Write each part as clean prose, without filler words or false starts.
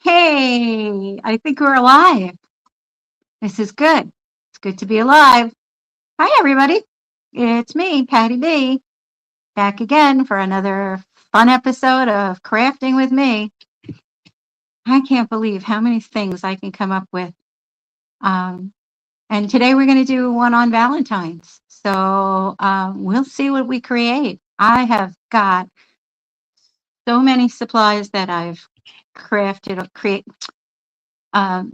Hey, I think we're alive. This is good. It's good to be alive. Hi, everybody. It's me, Patti Bee, back again for another fun episode of Crafting with Me. I can't believe how many things I can come up with. Um, and today we're going to do one on Valentine's. So we'll see what we create. I have got so many supplies that I've crafted or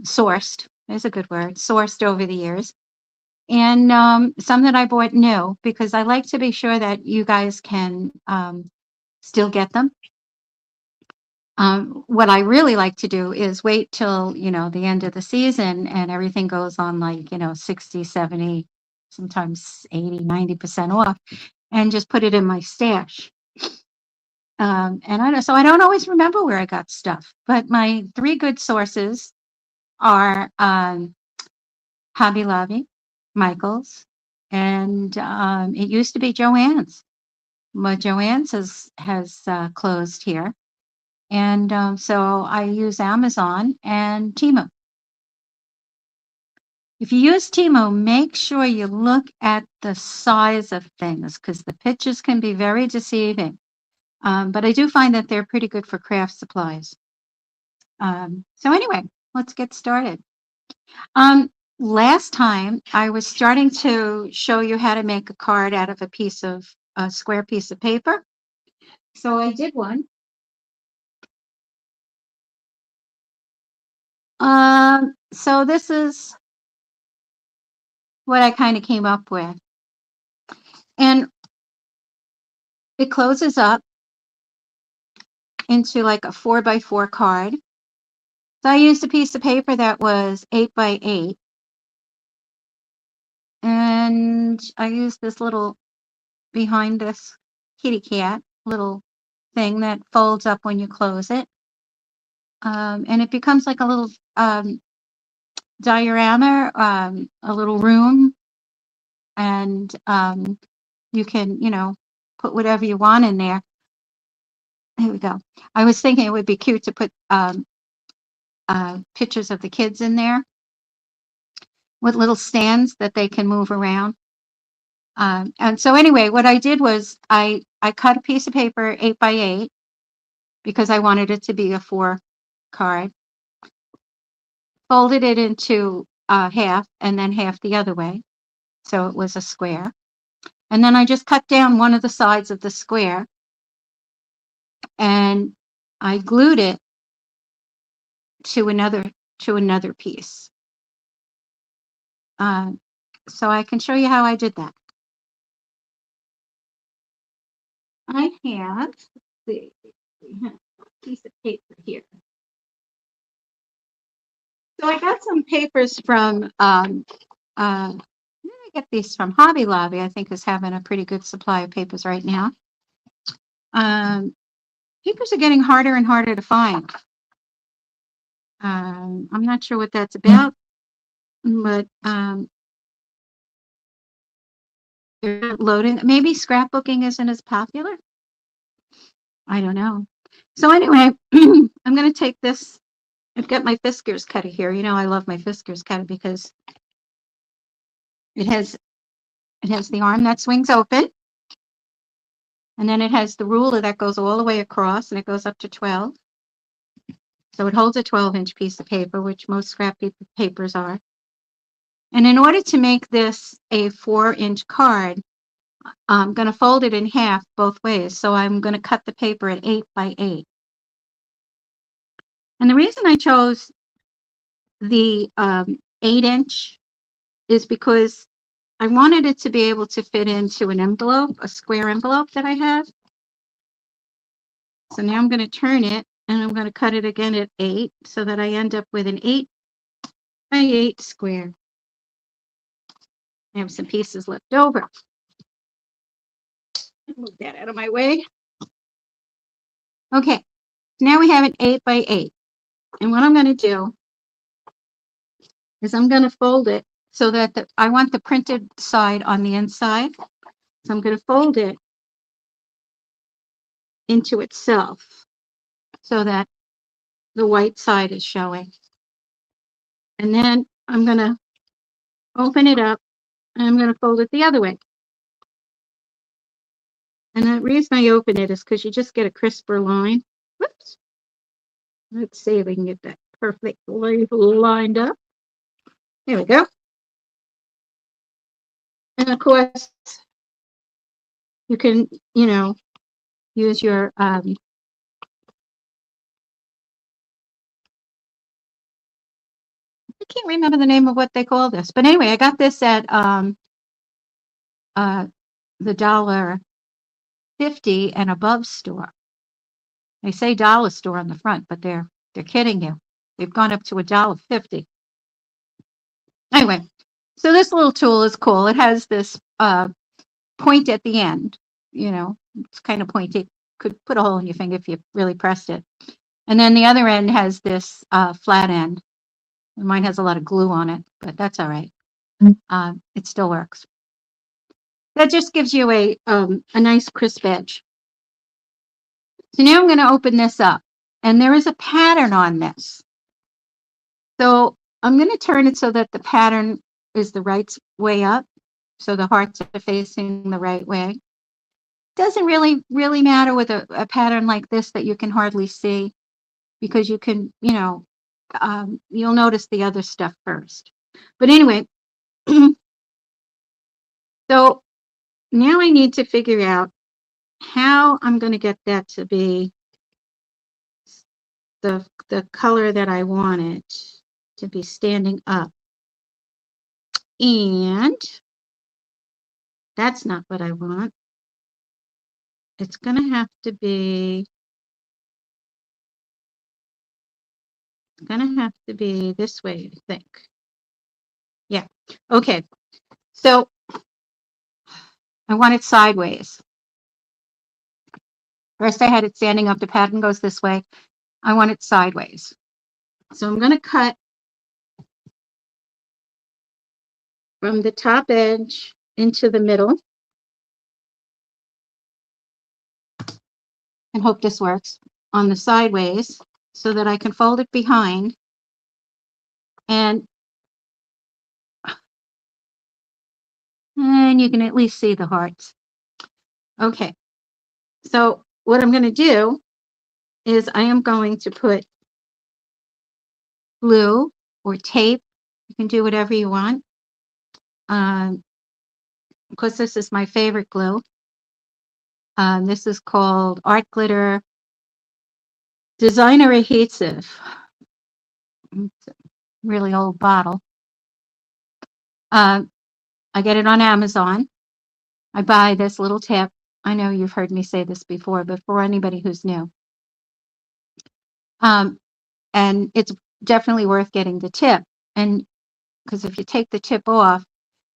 sourced. Is a good word. Sourced over the years. And some that I bought new because I like to be sure that you guys can still get them. What I really like to do is wait till, the end of the season and everything goes on like, 60, 70, sometimes 80, 90% off and just put it in my stash. So I don't always remember where I got stuff, but my three good sources are Hobby Lobby, Michael's, and it used to be Joann's, but Joann's has closed here, and so I use Amazon and Temu. If you use Temu, make sure you look at the size of things because the pictures can be very deceiving. But I do find that they're pretty good for craft supplies. So anyway, let's get started. Last time I was starting to show you how to make a card out of a square piece of paper. So I did one. So this is what I kind of came up with. And it closes up into like a 4x4 card. So I used a piece of paper that was 8x8. And I used this little, behind this kitty cat, little thing that folds up when you close it. And it becomes like a little diorama, a little room, and you can, put whatever you want in there. Here we go. I was thinking it would be cute to put pictures of the kids in there with little stands that they can move around. And so anyway, what I did was I cut a piece of paper 8x8 because I wanted it to be a 4 card, folded it into half and then half the other way. So it was a square. And then I just cut down one of the sides of the square and I glued it to another piece. So I can show you how I did that. I have a piece of paper here. So I got some papers from I get these from Hobby Lobby. I think is having a pretty good supply of papers right now. Papers are getting harder and harder to find. I'm not sure what that's about, but they're not loading. Maybe scrapbooking isn't as popular. I don't know. So anyway, I'm going to take this. I've got my Fiskars cutter here. I love my Fiskars cutter because it has the arm that swings open, and then it has the ruler that goes all the way across, and it goes up to 12. So it holds a 12-inch piece of paper, which most scrap papers are. And in order to make this a 4-inch card, I'm going to fold it in half both ways. So I'm going to cut the paper at 8x8. And the reason I chose the 8-inch is because I wanted it to be able to fit into an envelope, a square envelope that I have. So now I'm going to turn it and I'm going to cut it again at 8 so that I end up with an 8x8 square. I have some pieces left over. Move that out of my way. Okay, now we have an 8x8. And what I'm going to do is I'm going to fold it so that I want the printed side on the inside. So I'm going to fold it into itself so that the white side is showing. And then I'm going to open it up and I'm going to fold it the other way. And the reason I open it is because you just get a crisper line. Whoops. Let's see if we can get that perfectly lined up. There we go. And of course, you can, use your, I can't remember the name of what they call this. But anyway, I got this at the $1.50 and above store. They say dollar store on the front, but they're kidding you. They've gone up to $1.50. Anyway, so this little tool is cool. It has this point at the end. It's kind of pointy. Could put a hole in your finger if you really pressed it. And then the other end has this flat end. Mine has a lot of glue on it, but that's all right. It still works. That just gives you a nice crisp edge. So now I'm going to open this up, and there is a pattern on this. So I'm going to turn it so that the pattern is the right way up, so the hearts are facing the right way. Doesn't really matter with a pattern like this that you can hardly see, because you can, you'll notice the other stuff first. But anyway, so now I need to figure out how I'm going to get that to be the color that I want it to be standing up. And that's not what I want. It's going to have to be, this way, I think. Yeah. Okay. So I want it sideways. First I had it standing up. The pattern goes this way. I want it sideways. So I'm going to cut from the top edge into the middle. And hope this works on the sideways so that I can fold it behind. And you can at least see the hearts. Okay. So what I'm going to do is I am going to put glue or tape. You can do whatever you want. Of course, this is my favorite glue. This is called Art Glitter Designer Adhesive. It's a really old bottle. I get it on Amazon. I buy this little tip. I know you've heard me say this before, but for anybody who's new. And it's definitely worth getting the tip. And because if you take the tip off,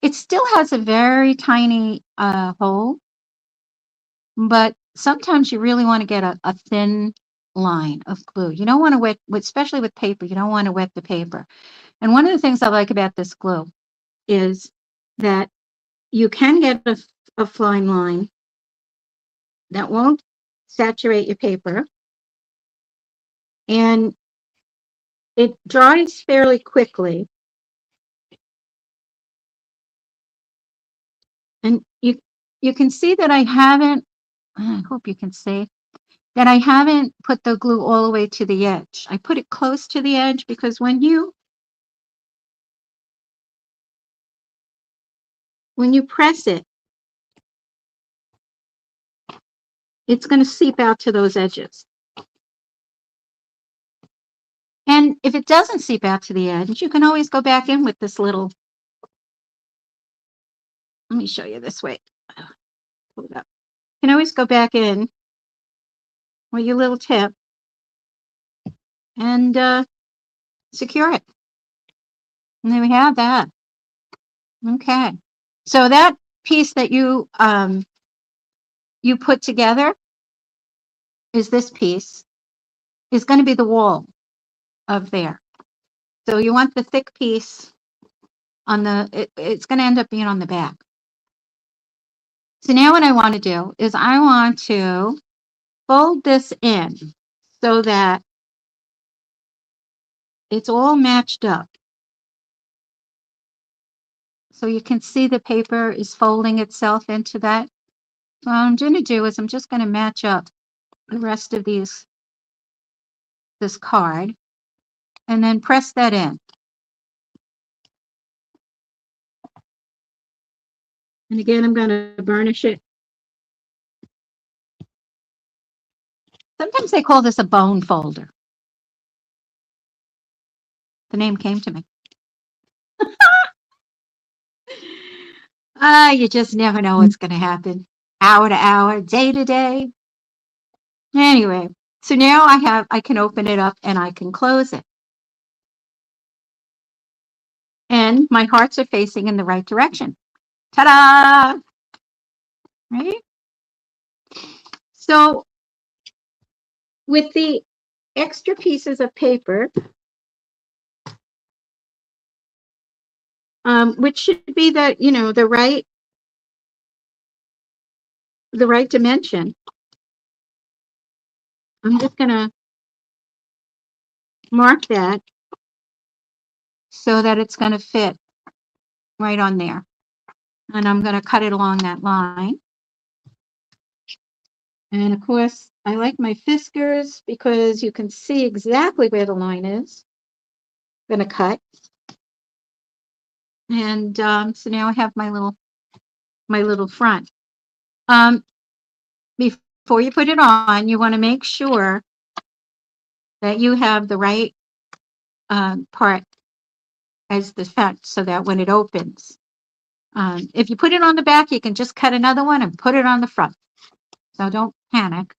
it still has a very tiny hole. But sometimes you really want to get a thin line of glue. You don't want to wet, especially with paper, you don't want to wet the paper. And one of the things I like about this glue is that you can get a fine line that won't saturate your paper. And it dries fairly quickly. And you can see that I haven't, I hope you can see, that I haven't put the glue all the way to the edge. I put it close to the edge because when you press it, it's going to seep out to those edges. And if it doesn't seep out to the edge, you can always go back in with this little, let me show you this way. Pull it up. You can always go back in with your little tip and secure it. And there we have that. Okay. So that piece that you put together is this piece, is going to be the wall of there. So you want the thick piece on the, it's going to end up being on the back. So now what I want to do is I want to fold this in so that it's all matched up. So you can see the paper is folding itself into that. So what I'm going to do is I'm just going to match up the rest of this card and then press that in. And again, I'm going to burnish it. Sometimes they call this a bone folder. The name came to me. You just never know what's going to happen. Hour to hour, day to day. Anyway, so now I can open it up and I can close it. And my hearts are facing in the right direction. Ta-da! Right? So with the extra pieces of paper, which should be the right dimension, I'm just going to mark that so that it's going to fit right on there. And I'm going to cut it along that line. And of course, I like my Fiskars because you can see exactly where the line is. I'm going to cut. And so now I have my little front. Before you put it on, you want to make sure that you have the right part as the front so that when it opens, if you put it on the back, you can just cut another one and put it on the front. So don't panic.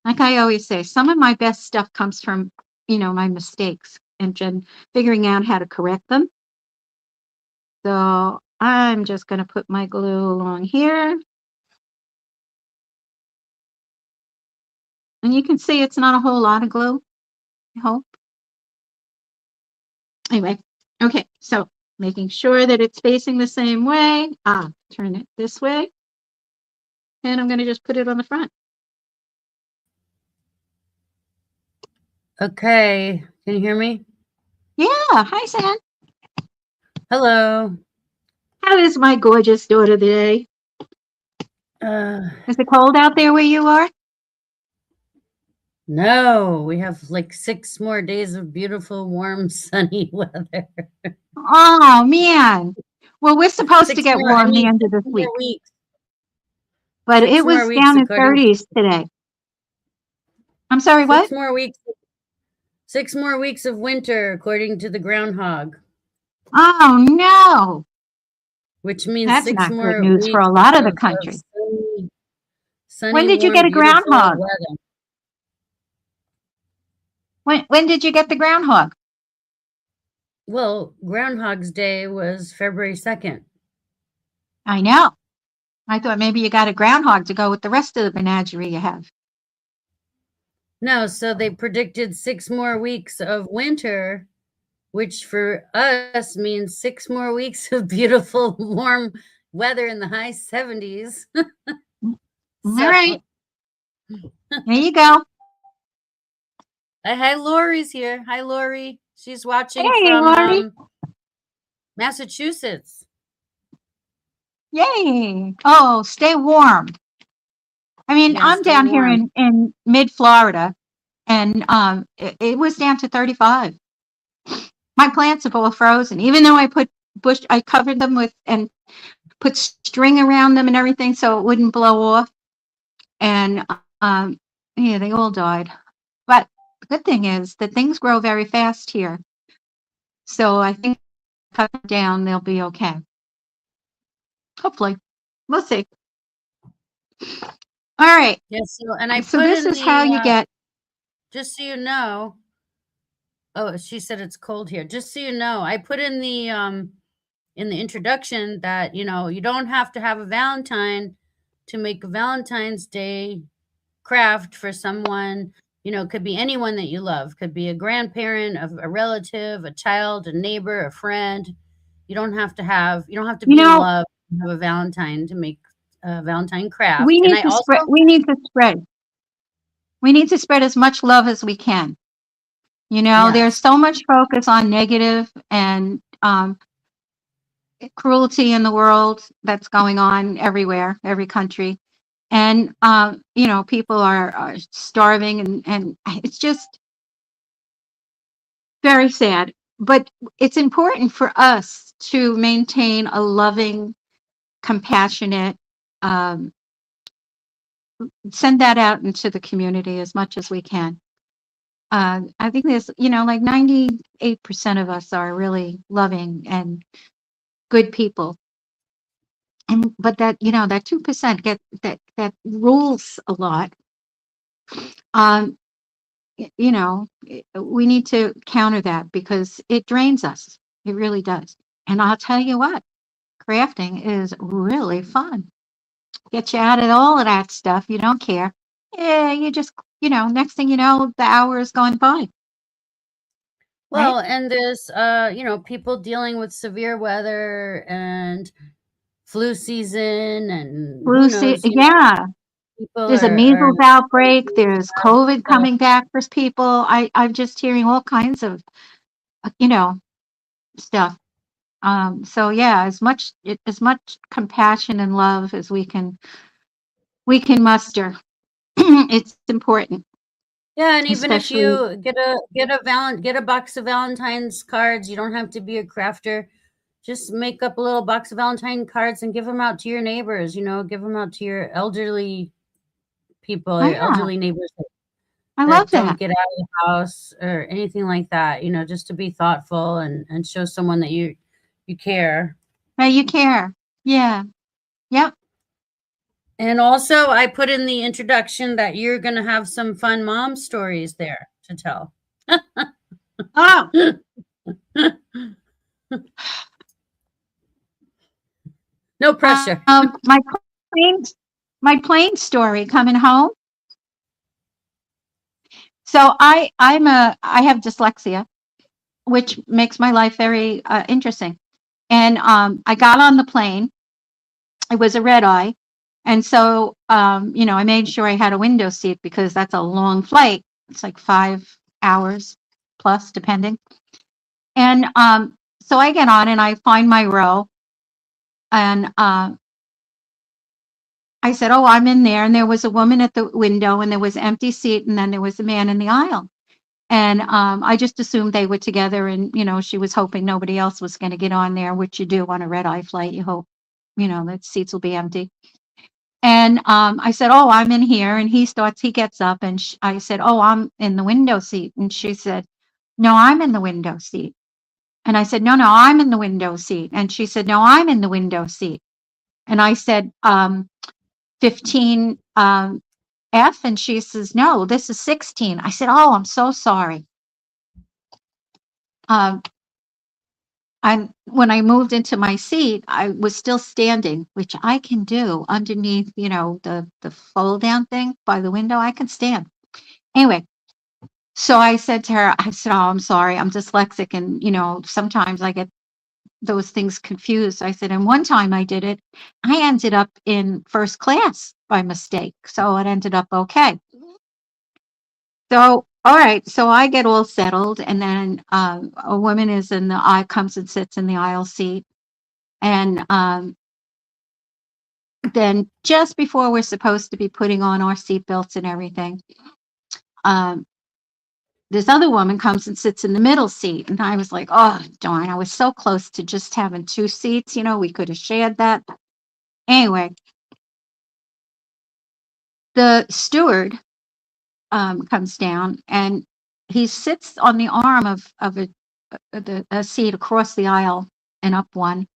Like I always say, some of my best stuff comes from, my mistakes and figuring out how to correct them. So I'm just going to put my glue along here. And you can see it's not a whole lot of glue, I hope. Anyway, okay, so making sure that it's facing the same way. Turn it this way. And I'm going to just put it on the front. Okay, can you hear me? Yeah, hi, Sam. Hello. How is my gorgeous daughter today? Is it cold out there where you are? No, we have like 6 more days of beautiful, warm, sunny weather. Oh, man. Well, we're supposed to 6 get more, I warm the mean, end of 6 this more week. weeks. But 6 it more was weeks down in according 30s today. I'm sorry, 6 what? more weeks. 6 more weeks of winter according to the groundhog, Oh, no. which means That's 6 not good more news for weeks a lot of the of country. sunny, When did you get warm, a beautiful groundhog? weather. When did you get the groundhog? Well, Groundhog's Day was February 2nd. I know. I thought maybe you got a groundhog to go with the rest of the menagerie you have. No, so they predicted 6 more weeks of winter, which for us means 6 more weeks of beautiful, warm weather in the high 70s. All right. There you go. Hi, Lori's here. Hi, Lori. She's watching Hey, from Lori. Massachusetts. Yay. Oh, stay warm. I mean, Yeah, I'm stay down here warm. in mid-Florida, and it was down to 35. My plants have all frozen, even though I covered them with and put string around them and everything so it wouldn't blow off. And yeah, they all died. But the good thing is that things grow very fast here. So I think cut them down, they'll be okay. Hopefully. We'll see. All right. Yes, and I So put this in is how you the get. just so you know. Oh, she said it's cold here. Just so you know, I put in the introduction that, you don't have to have a Valentine to make a Valentine's Day craft for someone. It could be anyone that you love. Could be a grandparent, a relative, a child, a neighbor, a friend. You don't have to You be in know, love to have a Valentine to make a Valentine we craft. And need I to also spread. We need to spread as much love as we can. There's Yes. so much focus on negative and cruelty in the world that's going on everywhere, every country. And, people are starving and it's just very sad. But it's important for us to maintain a loving, compassionate, um, send that out into the community as much as we can. I think there's, like 98% of us are really loving and good people. But that 2% that rules a lot. Um, we need to counter that because it drains us. It really does. And I'll tell you what, crafting is really fun. Get you out of all of that stuff. You don't care. Yeah, you just, next thing you know, the hour is going by, right? Well, and there's people dealing with severe weather and flu season and who knows, Yeah. people There's a are measles outbreak. There's stuff. COVID So, coming back for people. I'm just hearing all kinds of, you know, stuff. So yeah, as much compassion and love as we can muster. It's important, yeah, and even if especially. you get a box of Valentine's cards, you don't have to be a crafter. Just make up a little box of Valentine cards and give them out to your neighbors, give them out to your elderly people, Oh your yeah, elderly neighbors I that love don't that. get out of the house or anything like that, just to be thoughtful and show someone that you care. That you care. Yeah. Yep. And also, I put in the introduction that you're going to have some fun mom stories there to tell. Oh, No pressure. plane, my plane story coming home. So I have dyslexia, which makes my life very interesting. And I got on the plane. It was a red eye, and so I made sure I had a window seat because that's a long flight. It's like 5 hours plus, depending. And so I get on and I find my row, and I said, "Oh, I'm in there." And there was a woman at the window, and there was an empty seat, and then there was a man in the aisle. And I just assumed they were together, and she was hoping nobody else was going to get on there, which you do on a red eye flight. You hope, that seats will be empty. And I said, "Oh, I'm in here." And he gets up, and I said, "Oh, I'm in the window seat." And she said, "No, I'm in the window seat." And I said, "No, no, I'm in the window seat." And she said, "No, I'm in the window seat." And I said, 15 F. And she says, "No, this is 16. I said, "Oh, I'm so sorry." Um, when I moved into my seat, I was still standing, which I can do underneath, the fold down thing by the window. I can stand. Anyway, so I said to her, I said, "Oh, I'm sorry. I'm dyslexic. And, sometimes I get those things confused." I said, "And one time I did it, I ended up in first class by mistake. So it ended up okay." So, all right. So I get all settled. And then a woman is in the aisle, comes and sits in the aisle seat. And then just before we're supposed to be putting on our seatbelts and everything, um, this other woman comes and sits in the middle seat. And I was like, "Oh, darn, I was so close to just having two seats. We could have shared that." Anyway, the steward comes down and he sits on the arm of a seat across the aisle and up one.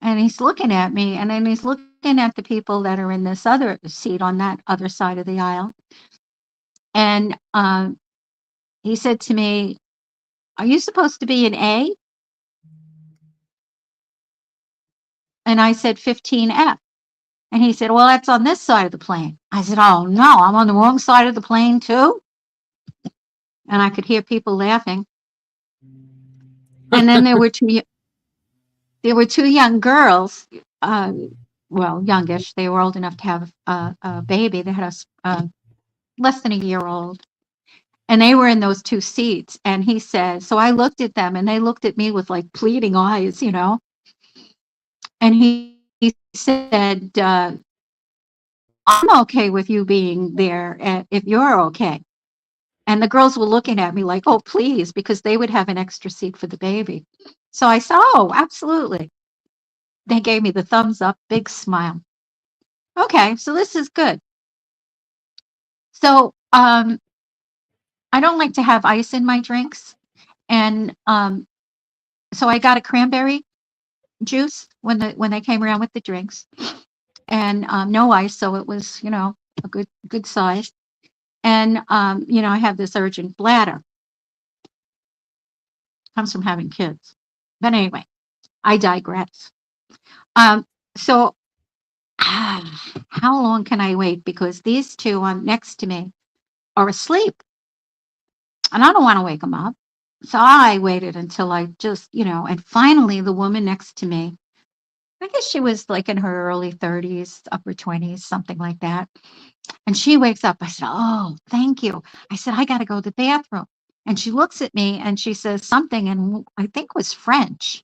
And he's looking at me, and then he's looking at the people that are in this other seat on that other side of the aisle. And he said to me, "Are you supposed to be an A?" And I said 15F. And he said, "Well, that's on this side of the plane." I said, "Oh, no, I'm on the wrong side of the plane too." And I could hear people laughing. And then there were two young girls, uh, well, youngish. They were old enough to have a baby. They had less than a year old. And they were in those 2 seats, and he said, so I looked at them, and they looked at me with, like, pleading eyes, and he said, "I'm okay with you being there, if you're okay." And the girls were looking at me like, "Oh, please," because they would have an extra seat for the baby. So I said, "Oh, absolutely." They gave me the thumbs up, big smile. Okay, so this is good. So, I don't like to have ice in my drinks, and, so I got a cranberry juice when they came around with the drinks, and, no ice, so it was, a good size. And, I have this urgent bladder. Comes from having kids. But anyway, I digress. So how long can I wait? Because these 2 on next to me are asleep, and I don't want to wake them up. So I waited until I just, and finally the woman next to me, I guess she was like in her early 30s, upper 20s, something like that. And she wakes up. I said, "Oh, thank you." I said, "I got to go to the bathroom." And she looks at me and she says something, and I think was French,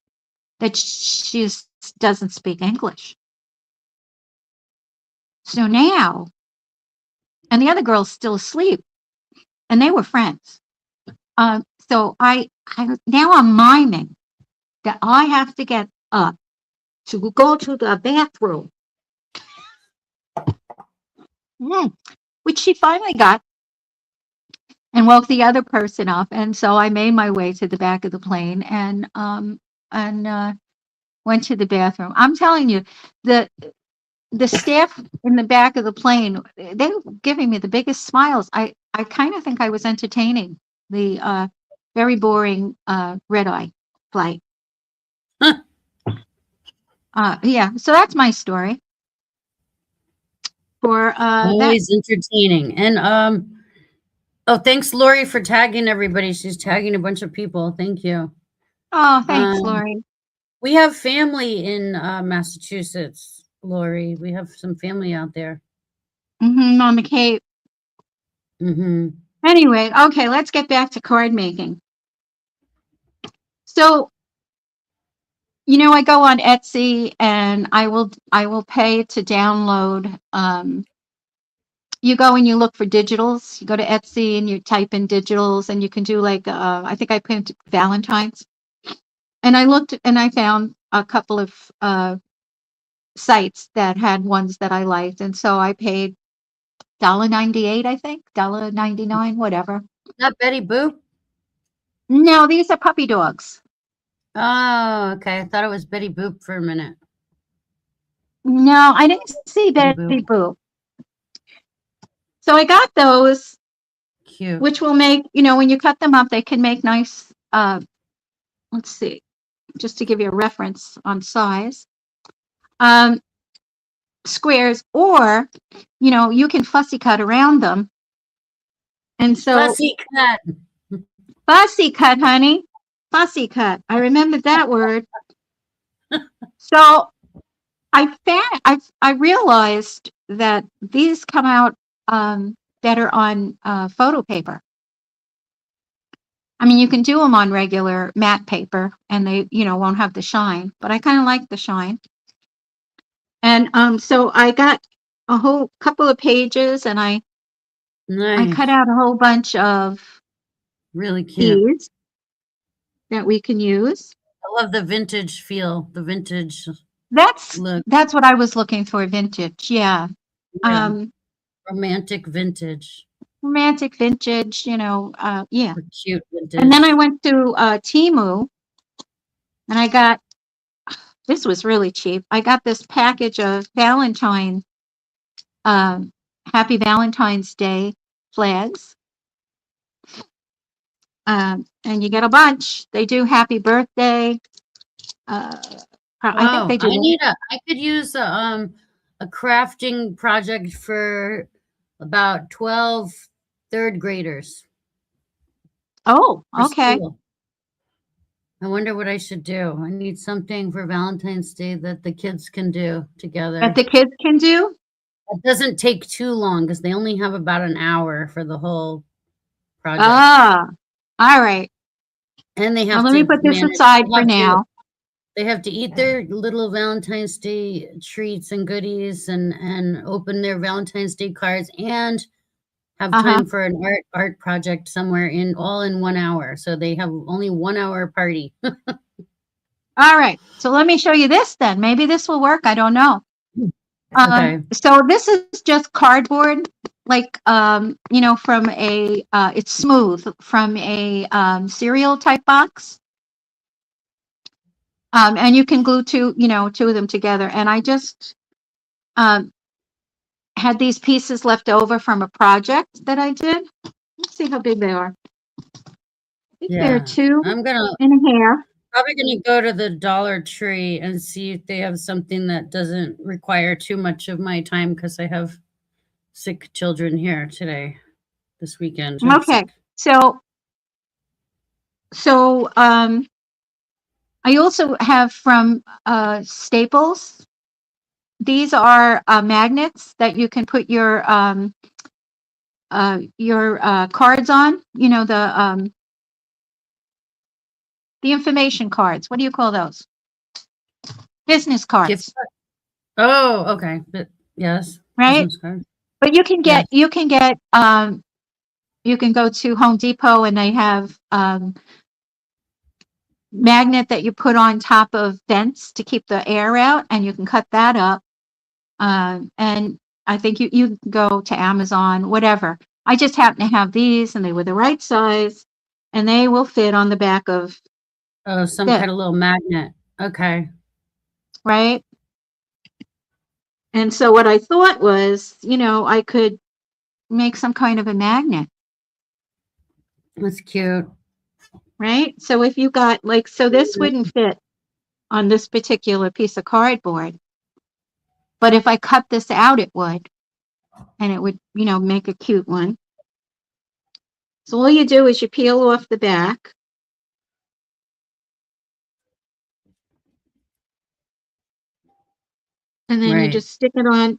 that she doesn't speak English. So now, and the other girl's still asleep, and they were friends. So I now I'm miming that I have to get up to go to the bathroom, which she finally got and woke the other person up. And so I made my way to the back of the plane and went to the bathroom. I'm telling you, the the staff in the back of the plane, they were giving me the biggest smiles. I kind of think I was entertaining the very boring red eye flight. Yeah, so that's my story for that. Always entertaining. And oh, thanks Lori for tagging everybody. She's tagging a bunch of people. Thank you. Oh, thanks, Um, Lori. we have family in Massachusetts, Lori. We have some family out there. On the Cape. Mm-hmm. Anyway, okay, let's get back to card making. So, I go on Etsy and I will pay to download. You go and you look for digitals. You go to Etsy and you type in digitals, and you can do like I think I put Valentines. And I looked and I found a couple of sites that had ones that I liked, and so I paid $1.98, I think, $1.99, whatever. Not Betty Boop? No, these are puppy dogs. Oh, okay. I thought it was Betty Boop for a minute. No, I didn't see Betty Boop. So I got those, Cute. which will make, when you cut them up, they can make nice, let's see, just to give you a reference on size, squares, or, you can fussy cut around them. And so, Fussy cut. Fussy cut, honey. Fussy cut. I remembered that word. So I realized that these come out better on photo paper. I mean, you can do them on regular matte paper, and they, won't have the shine. But I kind of like the shine. And so I got a whole couple of pages, and I Nice. cut out a whole bunch of Really cute. these that we can use. I love the vintage feel, the vintage look. That's what I was looking for, vintage. Yeah. Yeah. Romantic vintage. Romantic vintage, yeah. Or cute vintage. And then I went to Temu, and I got, this was really cheap. I got this package of Valentine, Happy Valentine's Day flags. And you get a bunch. They do happy birthday. I think they do. I could use a crafting project for about 12 third graders. Oh, okay. School. I wonder what I should do. I need something for Valentine's Day that the kids can do together. That the kids can do? It doesn't take too long because they only have about an hour for the whole project. Ah, all right. And they Well, have let me to put this manage, aside for now. they have to eat their little Valentine's Day treats and goodies and open their Valentine's Day cards and have Uh-huh. time for an art project somewhere in all in 1 hour. So they have only 1 hour party. All right. So let me show you this then. Maybe this will work. I don't know. Okay. So this is just cardboard, like, from it's smooth from a cereal type box. And you can glue two of them together. And I just um, had these pieces left over from a project that I did. Let's see how big they are. I think they're Yeah. 2 I'm gonna and a half. probably gonna go to the Dollar Tree and see if they have something that doesn't require too much of my time because I have sick children here today, this weekend. I'm Okay. sick. So I also have from Staples. These are magnets that you can put your cards on. The information cards. What do you call those? Business Gift cards, card? Oh, okay. But yes, right? business card. But you can Yes. you can go to Home Depot and they have magnet that you put on top of vents to keep the air out, and you can cut that up. And I think you can go to Amazon, whatever. I just happen to have these, and they were the right size, and they will fit on the back of Oh, some this, kind of little magnet. Okay. right? And so what I thought was, I could make some kind of a magnet, That's cute. right? So if you got so this wouldn't fit on this particular piece of cardboard, but if I cut this out, it would, and it would, make a cute one. So all you do is you peel off the back. And then you Right. just stick it on.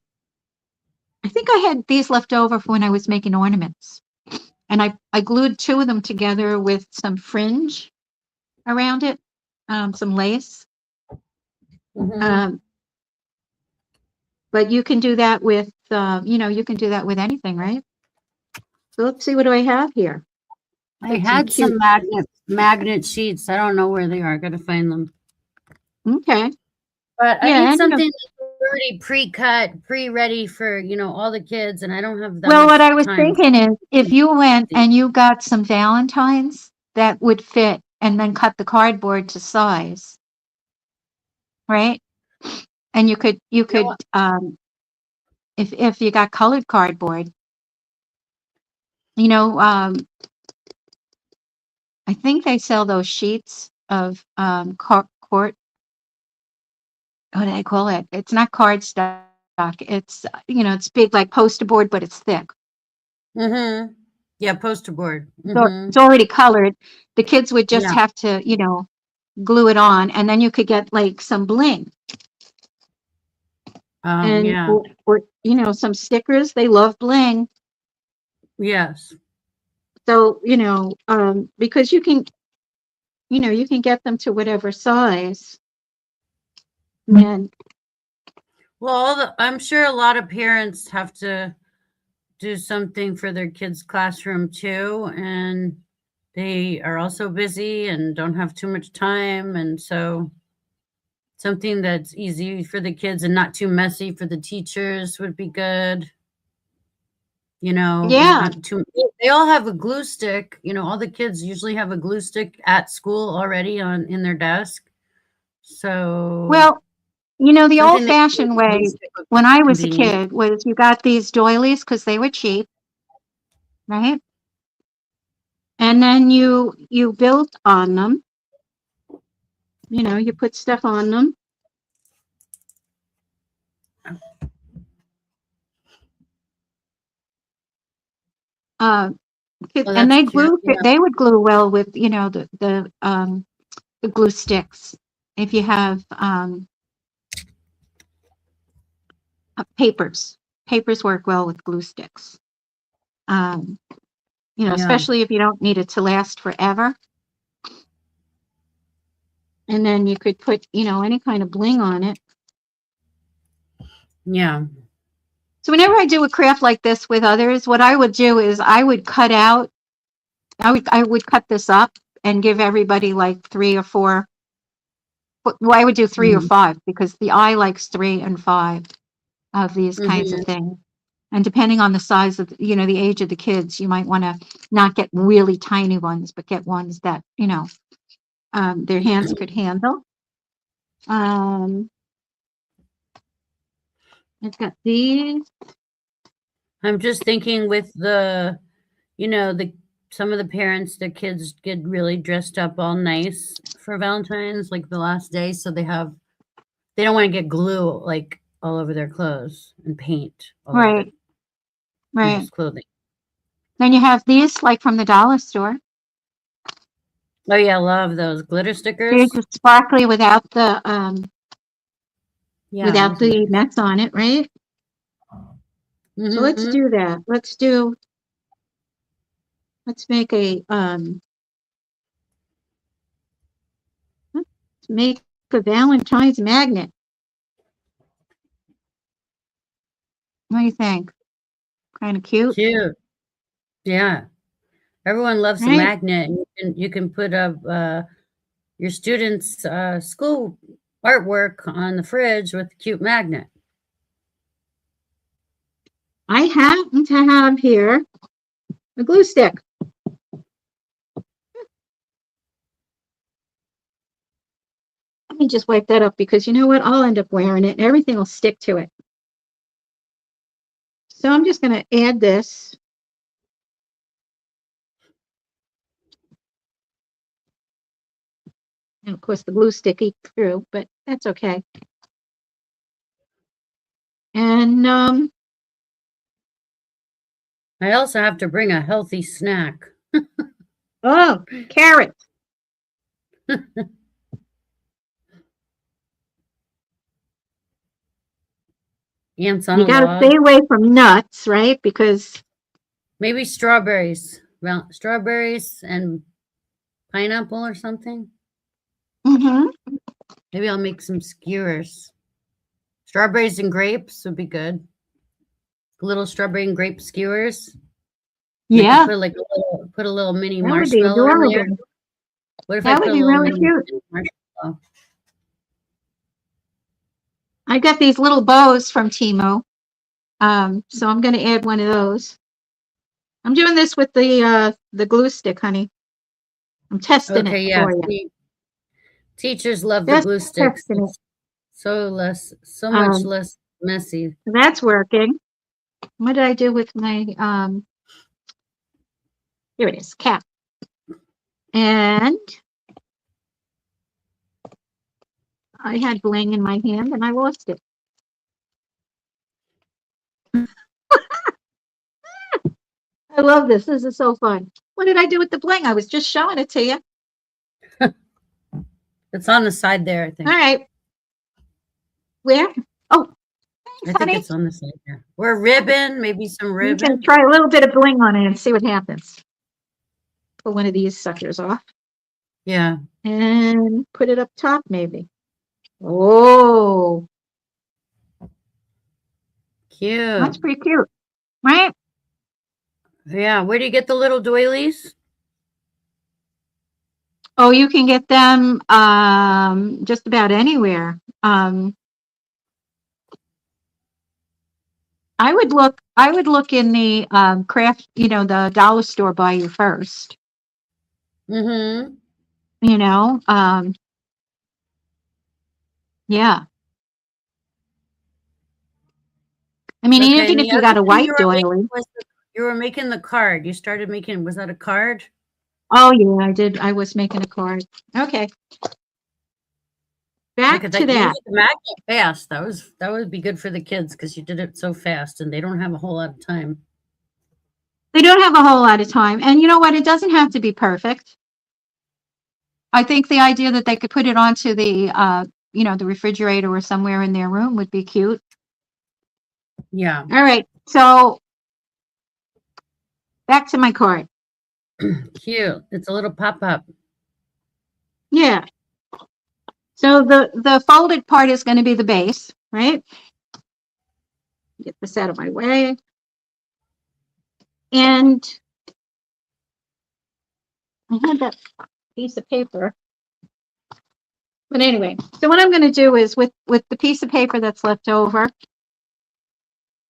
I think I had these left over for when I was making ornaments. And I glued 2 of them together with some fringe around it, some lace. Mhm. Um, but you can do that with, you can do that with anything, right? So let's see, what do I have here? I Got some had some cute. magnet sheets. I don't know where they are. Gotta find them. Okay. But I Yeah. need And, something that's already pre-cut, pre-ready for, all the kids, and I don't have that well, what much I was time. thinking is if you went and you got some Valentines that would fit and then cut the cardboard to size, right? And you You know could what? if you got colored cardboard, you know, um, I think they sell those sheets of court. What do they call it? It's not cardstock. It's it's big like poster board, but it's thick. Mhm. Yeah, poster board. So it's Mhm. already colored. The kids would just Yeah. have to glue it on, and then you could get like some bling and Yeah. or some stickers. They love bling, Yes. so because you can get them to whatever size. And Well, I'm sure a lot of parents have to do something for their kids' classroom too, and they are also busy and don't have too much time, and so something that's easy for the kids and not too messy for the teachers would be good. yeah, Not too. They all have a glue stick. All the kids usually have a glue stick at school already on in their desk. So well, the something that old-fashioned glue way stick would be when I was a convenient. kid was you got these doilies because they were cheap, right? And then you built on them. You put stuff on them. Uh, Oh, and that's cute. Yeah. they would glue well with the glue sticks. If you have papers, papers work well with glue sticks. Um, You know, Yeah. especially if you don't need it to last forever. And then you could put, you know, any kind of bling on it. Yeah. So whenever I do a craft like this with others, what I would do is I would cut this up and give everybody like 3 or 4. Well, I would do 3 or Mhm. 5 because the eye likes 3 and 5 of these kinds of Mhm. things. And depending on the size of, you know, the age of the kids, you might want to not get really tiny ones, but get ones that, you know, their hands could handle. I've got these. I'm just thinking with the, you know, the some of the parents, their kids get really dressed up all nice for Valentine's, like the last day, so they don't want to get glue like all over their clothes and paint all over their Right, right. nice clothing. Then you have these like from the dollar store. Oh yeah, love those glitter They're stickers. just sparkly Yeah, without those are the nice. mess on it, right? So let's Mhm. do that. Let's make let's make a Valentine's magnet. What do you think? Kind of cute, Cute. Yeah. Everyone loves a right? magnet. You can put up your students' school artwork on the fridge with a cute magnet. I happen to have here a glue stick. Let me just wipe that up because you know what? I'll end up wearing it and everything will stick to it. So I'm just going to add this. And of course, the glue stick eats through, but that's okay. And I also have to bring a healthy snack. oh, carrots. Ants on You a got to stay log. away from nuts, right? Because Maybe strawberries. Well, strawberries and pineapple or something. mhm. Maybe I'll make some skewers. Strawberries and grapes would be good. Little strawberry and grape skewers. And I could Yeah, put a little mini that would be marshmallow in there. adorable. What if I That put would a be little really mini cute. marshmallow? I got these little bows from Temu. So I'm going to add one of those. I'm doing this with the glue stick, honey. I'm testing it Okay, yeah. for you. See, teachers love the Just glue sticks. testing it. It's so much Um, less messy. that's working. What did I do with my here it is, cap. And I had bling in my hand and I lost it. I love this. This is so fun. What did I do with the bling? I was just showing it to you. It's on the side there, I All think. right. Where? Oh, thanks, I think honey. it's on the side there. Or ribbon, maybe some I'm going to ribbon. try a little bit of bling on it and see what happens. Pull one of these suckers off Yeah. and put it up top, maybe. Oh, that's Cute. pretty cute, right? Yeah. Where do you get the little doilies? Oh, you can get them just about anywhere. I would look in the craft, you know, the dollar store by you first, Mm-hmm. you know. Yeah. I mean, Okay. even And if the you other got a thing you white were making doily. was you were making the card. You started making, was that a card? Oh yeah, I did. I was making a card. Okay. Yeah, Back because to you that. made the magnet fast. That would be good for the kids because you did it so fast and they don't have a whole lot of time. They don't have a whole lot of time. And you know what? It doesn't have to be perfect. I think the idea that they could put it onto the, you know, the refrigerator or somewhere in their room would be cute. Yeah. All right. So back to my card. Cute. It's a little pop-up. Yeah. So the folded part is going to be the base, right? Get this out of my way. And I had that piece of paper. But anyway, so what I'm going to do is with the piece of paper that's left over,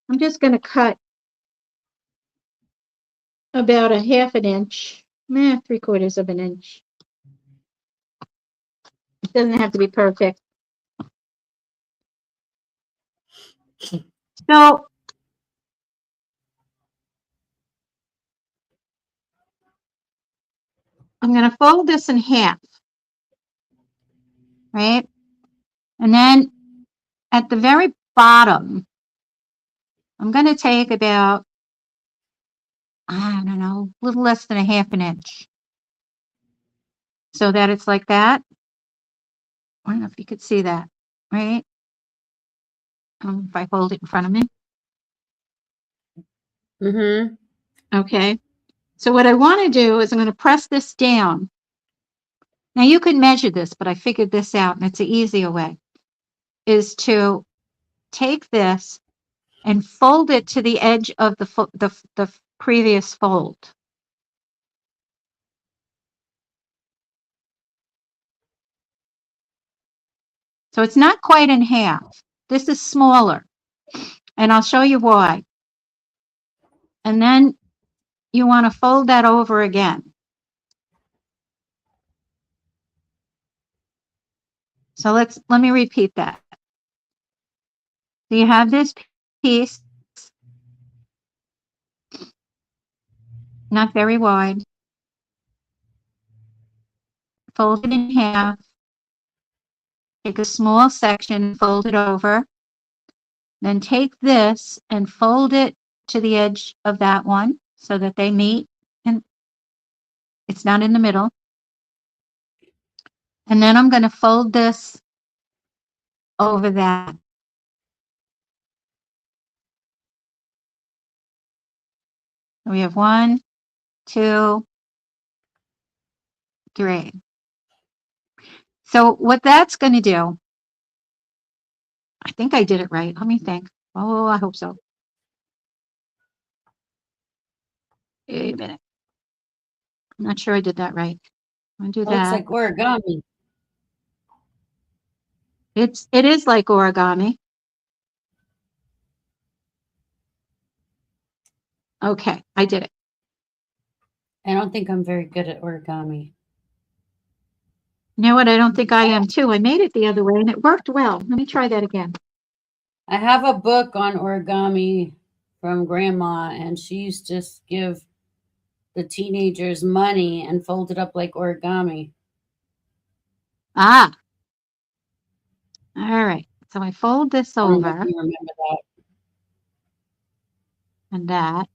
I'm just going to cut about a half an inch, 3/4 of an inch. It doesn't have to be perfect. So I'm going to fold this in half, right? And then at the very bottom, I'm going to take about, I don't know, a little less than a half an inch so that it's like that. I don't know if you could see that, right? If I hold it in front of me. Mm-hmm. Okay. So what I want to do is I'm going to press this down. Now you could measure this, but I figured this out and it's an easier way, is to take this and fold it to the edge of the previous fold. So it's not quite in half. This is smaller, and I'll show you why. And then you want to fold that over again. So let me repeat that. So you have this piece, not very wide, fold it in half, take a small section, fold it over, then take this and fold it to the edge of that one so that they meet and it's not in the middle. And then I'm going to fold this over that. We have 1, 2, 3. So what that's going to do, I think I did it right. Let me think. Oh, I hope so. Wait a minute. I'm not sure I did that right. I'm going to do Looks that. like origami. It is like origami. Okay, I did it. I don't think I'm very good at origami. You know what? I don't think I am too. I made it the other way and it worked well. Let me try that again. I have a book on origami from Grandma, and she used to just give the teenagers money and fold it up like origami. Ah, all right. So I fold this I don't know if over you remember that. and that.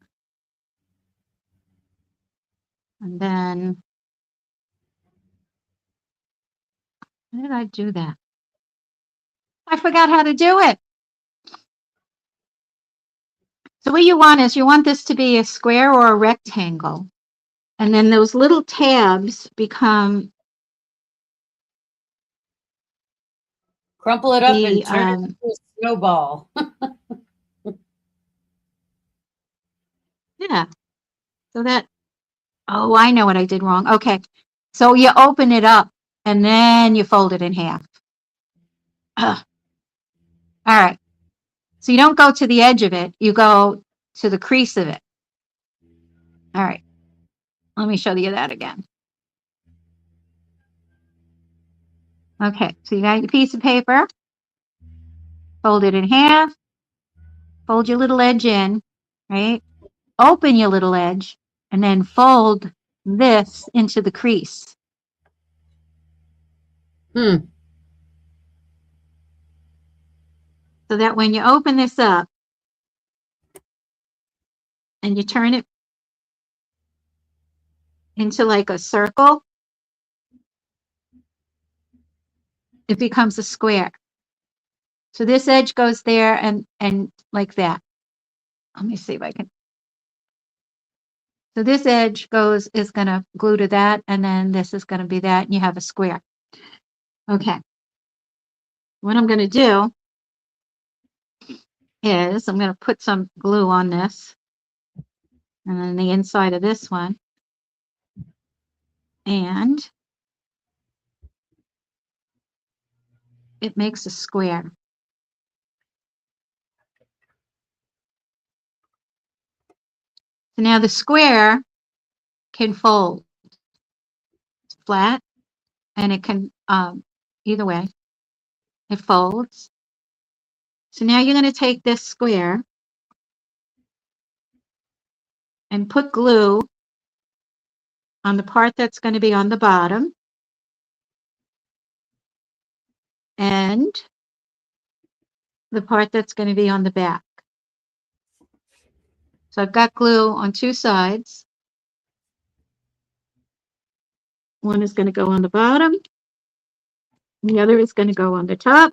And then, how did I do that? I forgot how to do it. So what you want is you want this to be a square or a rectangle. And then those little tabs become Crumple it up the, and turn it into a snowball. yeah. So that, oh, I know what I did wrong. Okay. So you open it up and then you fold it in half. Ugh. All right. So you don't go to the edge of it, you go to the crease of it. All right. Let me show you that again. Okay. So you got your piece of paper, fold it in half, fold your little edge in, right? Open your little edge and then fold this into the crease. Hmm. So that when you open this up and you turn it into like a circle, it becomes a square. So this edge goes there and like that. Let me see if I can. So this edge is going to glue to that, and then this is going to be that, and you have a square. Okay. What I'm going to do is I'm going to put some glue on this, and then the inside of this one, and it makes a square. So now the square can fold. It's flat, and it can, either way, it folds. So now you're going to take this square and put glue on the part that's going to be on the bottom, and the part that's going to be on the back. So I've got glue on two sides. One is going to go on the bottom, and the other is going to go on the top.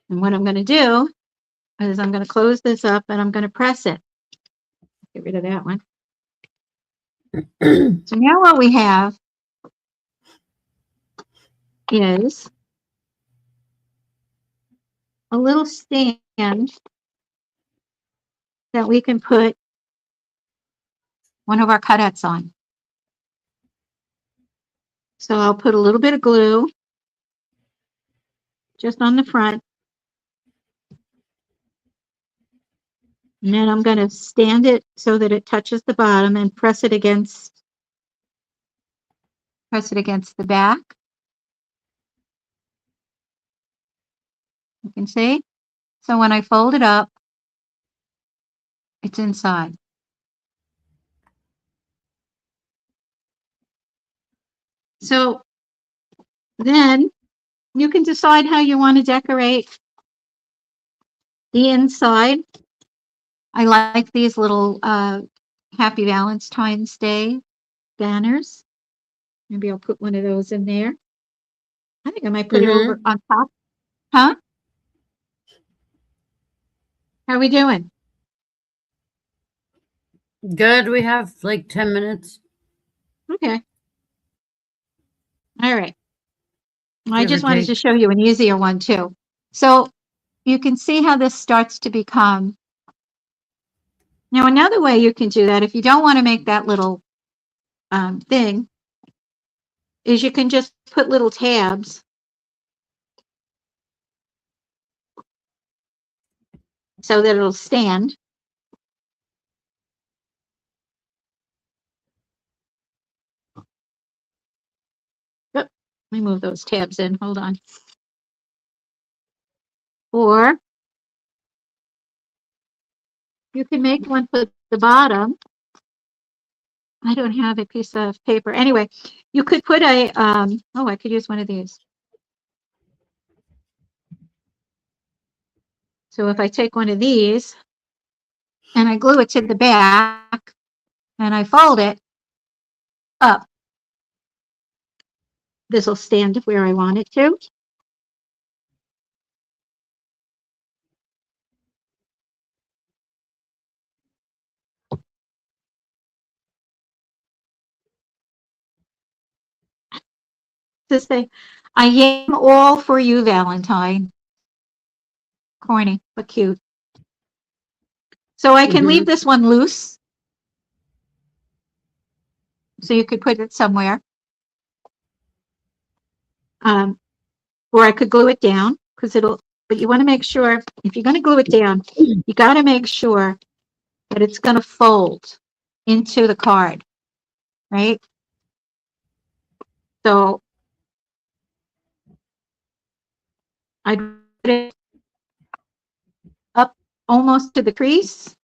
And what I'm going to do is I'm going to close this up and I'm going to press it. Get rid of that one. So now what we have is a little stand that we can put one of our cutouts on. So I'll put a little bit of glue just on the front. And then I'm going to stand it so that it touches the bottom and press it against the back. You can see. So when I fold it up, it's inside. So then you can decide how you want to decorate the inside. I like these little Happy Valentine's Day banners. Maybe I'll put one of those in there. I think I might put it over on top. Huh? How are we doing? Good. We have like 10 minutes. Okay. All right. I Give or just wanted to take. show you an easier one too. So you can see how this starts to become. Now, another way you can do that, if you don't want to make that little thing, is you can just put little tabs so that it'll stand. Let me move those tabs in. Hold on. Or you can make one for the bottom. I don't have a piece of paper. Anyway, you could put a, oh, I could use one of these. So if I take one of these and I glue it to the back and I fold it up, this will stand where I want it to. This thing, I am all for you, Valentine. Corny, but cute. So I can leave this one loose. So you could put it somewhere. Or I could glue it down because but you want to make sure, if you're going to glue it down, you got to make sure that it's going to fold into the card, right? So I put it up almost to the crease,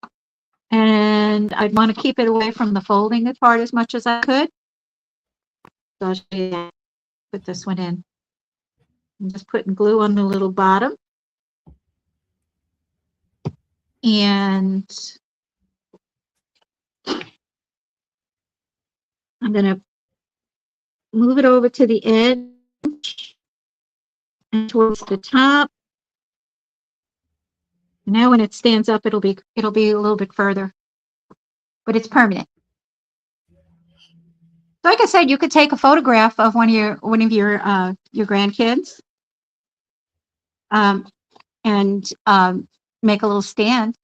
and I'd want to keep it away from the folding part as much as I could. So I'll show you that. Put this one in. I'm just putting glue on the little bottom. And I'm going to move it over to the edge and towards the top. Now when it stands up, it'll be a little bit further, but it's permanent. So like I said, you could take a photograph of one of your grandkids, and make a little stand.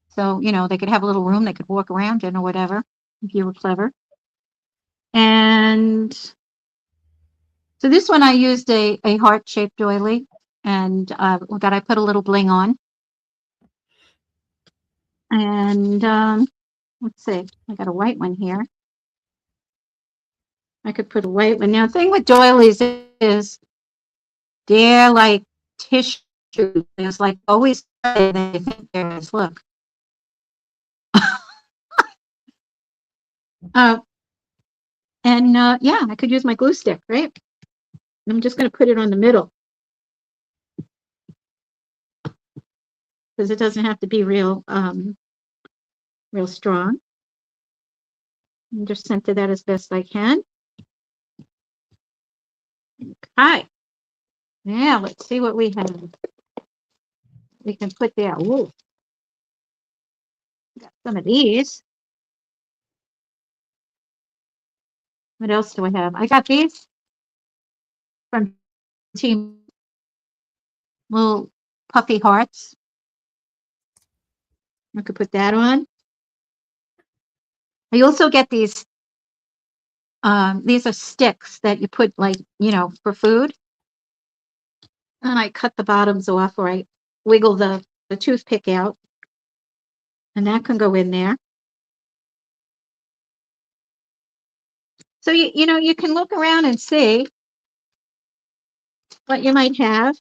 So, they could have a little room they could walk around in or whatever, if you were clever. And so this one I used a heart-shaped doily, and that I put a little bling on. And let's see, I got a white one here. I could put a white one. Now, the thing with doilies is they're like tissue. It's like always they think there is. Look. And yeah, I could use my glue stick, right? I'm just going to put it on the middle because it doesn't have to be real strong. I'm just center that as best I can. Okay. Now let's see what we have. We can put there. Ooh. Got some of these. What else do I have? I got these from Team Little Puffy Hearts. I could put that on. I also get these. These are sticks that you put, like, for food. And I cut the bottoms off, or I wiggle the toothpick out. And that can go in there. So, you can look around and see what you might have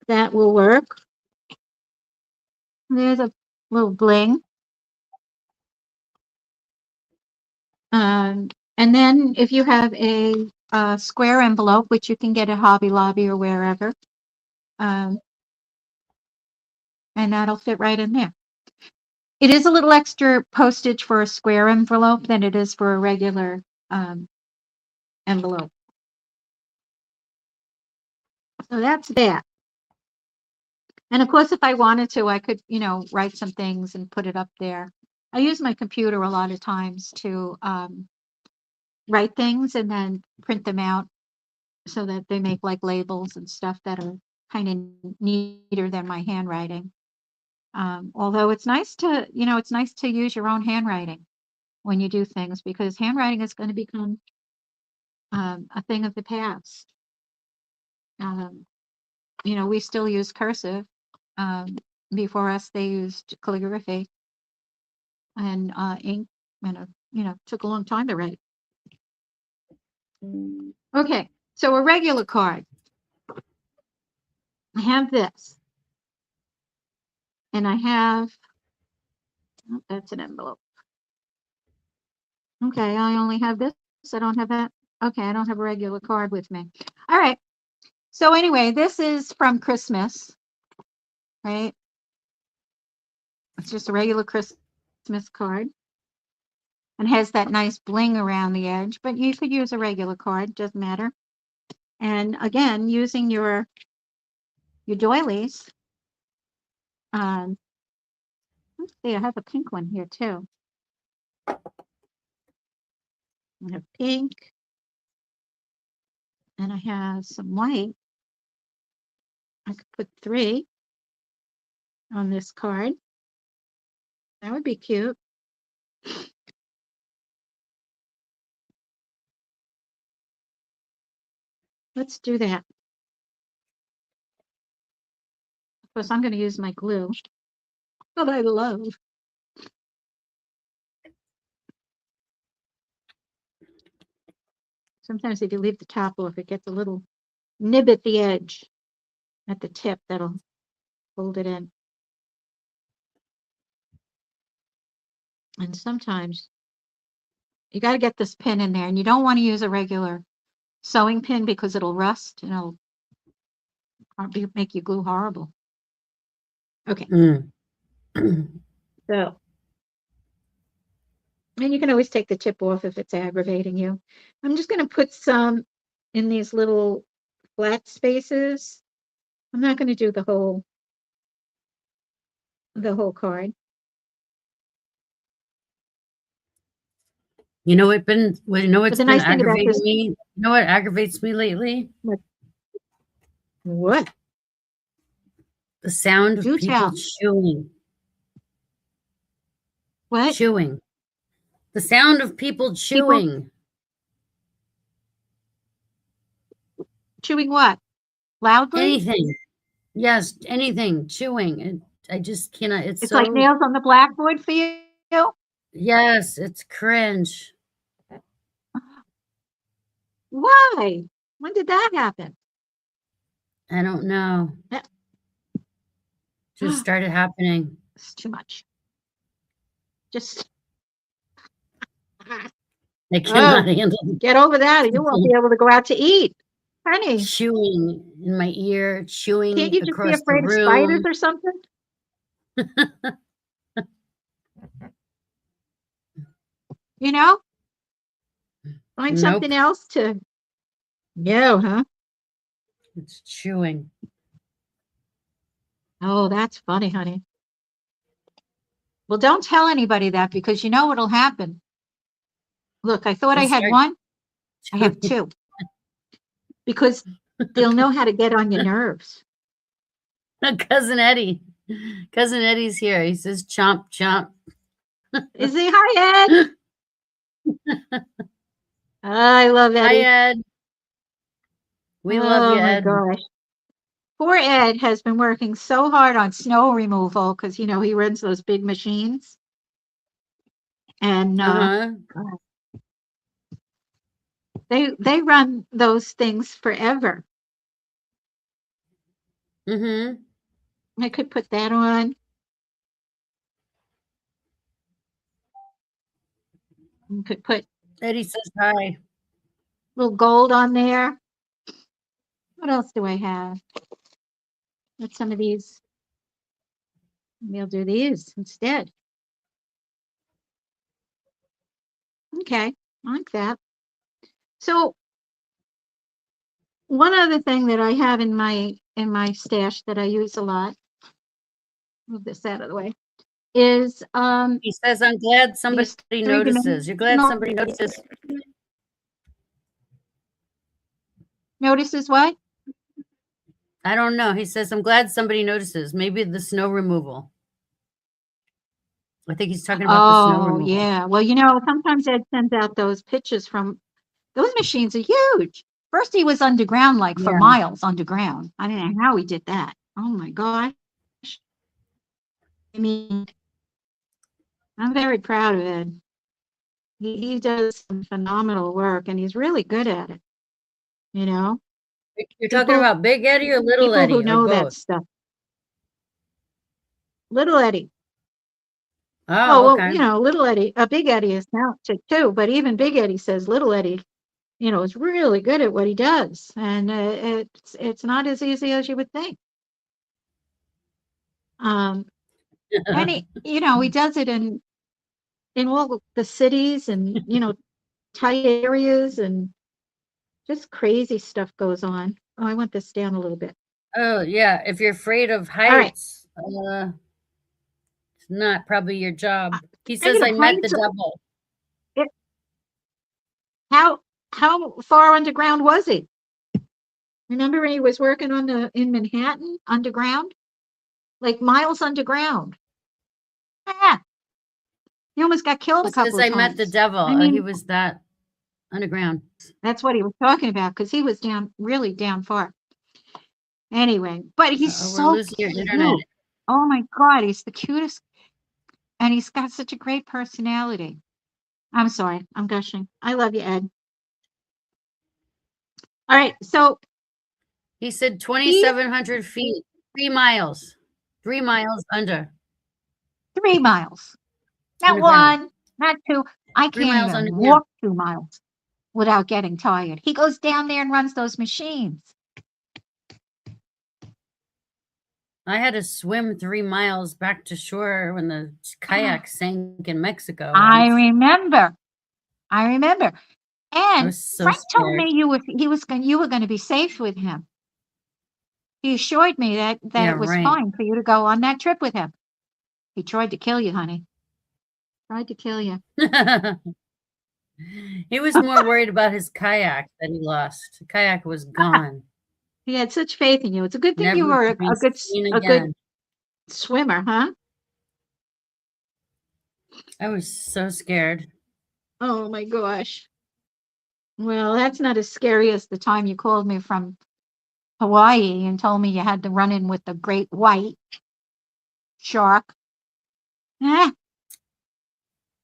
that will work. There's a little bling. And then if you have a square envelope, which you can get at Hobby Lobby or wherever, and that'll fit right in there. It is a little extra postage for a square envelope than it is for a regular envelope. So that's that. And of course, if I wanted to, I could, write some things and put it up there. I use my computer a lot of times to write things and then print them out so that they make like labels and stuff that are kind of neater than my handwriting. Although it's nice to use your own handwriting when you do things, because handwriting is going to become a thing of the past. We still use cursive. Before us, they used calligraphy and ink, and took a long time to write. Okay, so a regular card. I have this, and I have, oh, that's an envelope. Okay, I only have this. I don't have that. Okay, I don't have a regular card with me. All right. So anyway, this is from Christmas, right? It's just a regular Christmas card and has that nice bling around the edge, but you could use a regular card, doesn't matter. And again, using your doilies. Let's see, I have a pink one here too. I have pink, and I have some white. I could put 3 on this card. That would be cute. Let's do that. Of course, I'm going to use my glue that I love. Sometimes if you leave the top off, it gets a little nib at the edge, at the tip, that'll hold it in. And sometimes you got to get this pin in there, and you don't want to use a regular sewing pin because it'll rust and it'll make you glue horrible. Okay. So, and you can always take the tip off if it's aggravating you. I'm just going to put some in these little flat spaces I'm not going to do the whole card. You know what But what's the been nice thing about aggravating this, me? You know what aggravates me lately? what? The sound of Do people tell. chewing. What? Chewing. The sound of people People chewing. chewing what? Loudly? Anything. Yes, anything. Chewing. I just cannot. It's It's like so, nails on the blackboard for you? yes, it's cringe. Why? When did that happen? I don't know. Yeah. Just started happening. It's too much. Just I cannot oh, handle get over that, or you won't people be able to go out to eat. Honey, chewing in my ear, can't chewing you just be across the afraid of spiders room. or something? You know? Find Nope. something else to no, huh? It's chewing. Oh, that's funny, honey. Well, don't tell anybody that because you know what'll happen. Look, I thought I They'll had start one. I have chewing. two because they'll know how to get on your nerves. Cousin Eddie. Cousin Eddie's here. He says chomp chomp. Is he? Hi, Ed. I love Hi, Eddie. Ed. We love you, Oh my Ed. gosh. Poor Ed has been working so hard on snow removal because you know he runs those big machines. And Uh-huh. they run those things forever. Mm-hmm. I could put that on. You could put Eddie says hi. little gold on there. What else do I have? What's some of these? Maybe I'll do these instead. Okay, I like that. So one other thing that I have in my stash that I use a lot, move this out of the way, is He says, I'm glad somebody these notices. You're glad three-dimensional somebody notices. notices what? I don't know. He says, I'm glad somebody notices. Maybe the snow removal. I think he's talking about the snow Oh removal. yeah. Well, you know, sometimes Ed sends out those pictures from those machines are huge. First he was underground, like for Yeah. miles underground. I don't know how he did that. Oh my gosh. I mean, I'm very proud of Ed. He does some phenomenal work and he's really good at it. You know, You're talking about Big Eddie or Little people who Eddie or know that both? stuff. Little Eddie. Oh, Oh, well, okay. you know, Little Eddie, Big Eddie is talented too, but even Big Eddie says Little Eddie, you know, is really good at what he does. And it's not as easy as you would think. And he, you know, he does it in all the cities and, you know, tight areas and just crazy stuff goes on. Oh, I want this down a little bit. Oh, yeah. If you're afraid of All right. heights, it's not probably your job. He says, Speaking of I met the heights, devil. it, how far underground was he? Remember when he was working in Manhattan underground? Like miles underground. Yeah. He almost got killed He a says, couple of I met the times. devil. I He mean, was that underground. that's what he was talking about because he was down, really down far. Anyway, but he's We're so losing your internet. cute. Oh my God, he's the cutest. And he's got such a great personality. I'm sorry, I'm gushing. I love you, Ed. All right, so He said he 2,700 feet, 3 miles, 3 miles under 3 miles, not underground, one, not two. I 3 miles can't even underground. walk 2 miles without getting tired. He goes down there and runs those machines. I had to swim 3 miles back to shore when the kayak sank in Mexico I once. remember. I remember. I And was so Frank told scared. me you were going to be safe with him. He assured me that Yeah, it was right. fine for you to go on that trip with him. He tried to kill you, honey. Tried to kill you. He was more worried about his kayak that he lost. The kayak was gone. He had such faith in you. It's a good thing you Never were to be seen a good again. swimmer, huh? I was so scared. Oh my gosh. Well, that's not as scary as the time you called me from Hawaii and told me you had to run in with the great white shark. Ah,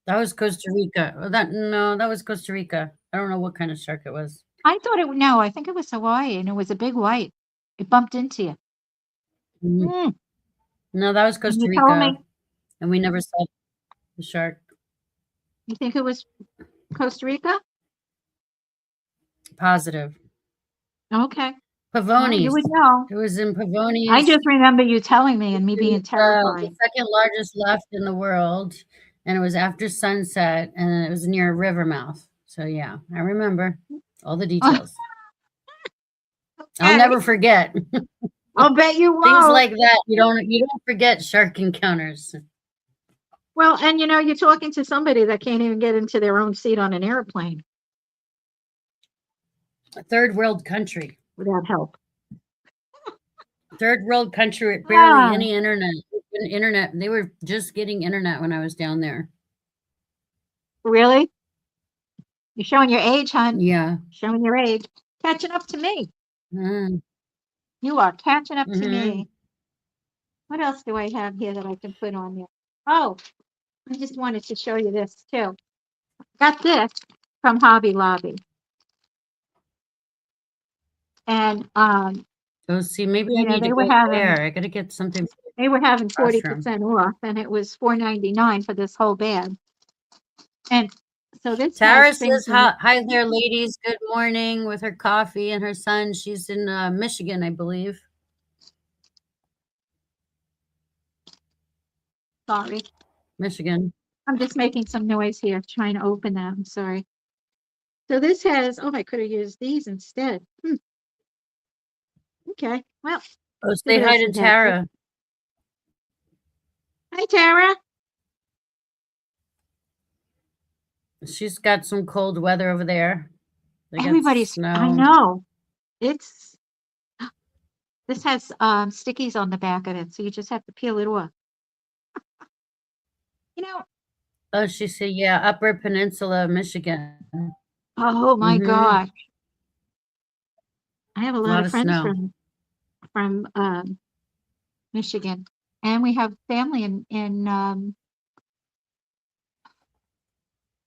That was Costa Rica. That was Costa Rica. I don't know what kind of shark it was. no, I think it was Hawaii and it was a big white. It bumped into you. Mhm. Mm. No, that was And Costa you told Rica, me and we never saw the shark. you think it was Costa Rica? Positive. Okay. Well, you Pavonis. would know. It was in I Pavonis. just remember you telling me and me It being was the terrified. second largest left in the world, and it was after sunset, and it was near a river mouth. So yeah, I remember all the details. I'll Okay. never forget. I'll bet you Things won't. like that, you don't forget shark encounters. Well, and you're talking to somebody that can't even get into their own seat on an airplane A third world country. without help. Third world country with barely Ah, any internet. Internet. They were just getting internet when I was down there. really? You're showing your age, hon. Yeah. Showing your age. Catching up to me. Mm, You are catching up to mhm. me. What else do I have here that I can put on there? Oh, I just wanted to show you this too. Got this from Hobby Lobby. And Oh, see, maybe I need to they were go having there. I gotta get something for the they were having classroom. 40% off and it was $4.99 for this whole bag. And so this has Tara things says, in it. hi there, ladies. Good morning with her coffee and her son. She's in Michigan, I believe. Sorry. Michigan. I'm just making some noise here trying to open that. I'm sorry. So this has, oh, I could have used these instead. Okay. Well, Oh, see say what hi else to we have here. Tara. Hi, Tara. She's got some cold weather over there. They got I snow. know. It's, this has stickies on the back of it. So you just have to peel it off. You know, Oh, she said, yeah, Upper Peninsula, of Michigan. oh my Mm-hmm. gosh. I have a A lot lot of of friends snow. from Michigan. And we have family in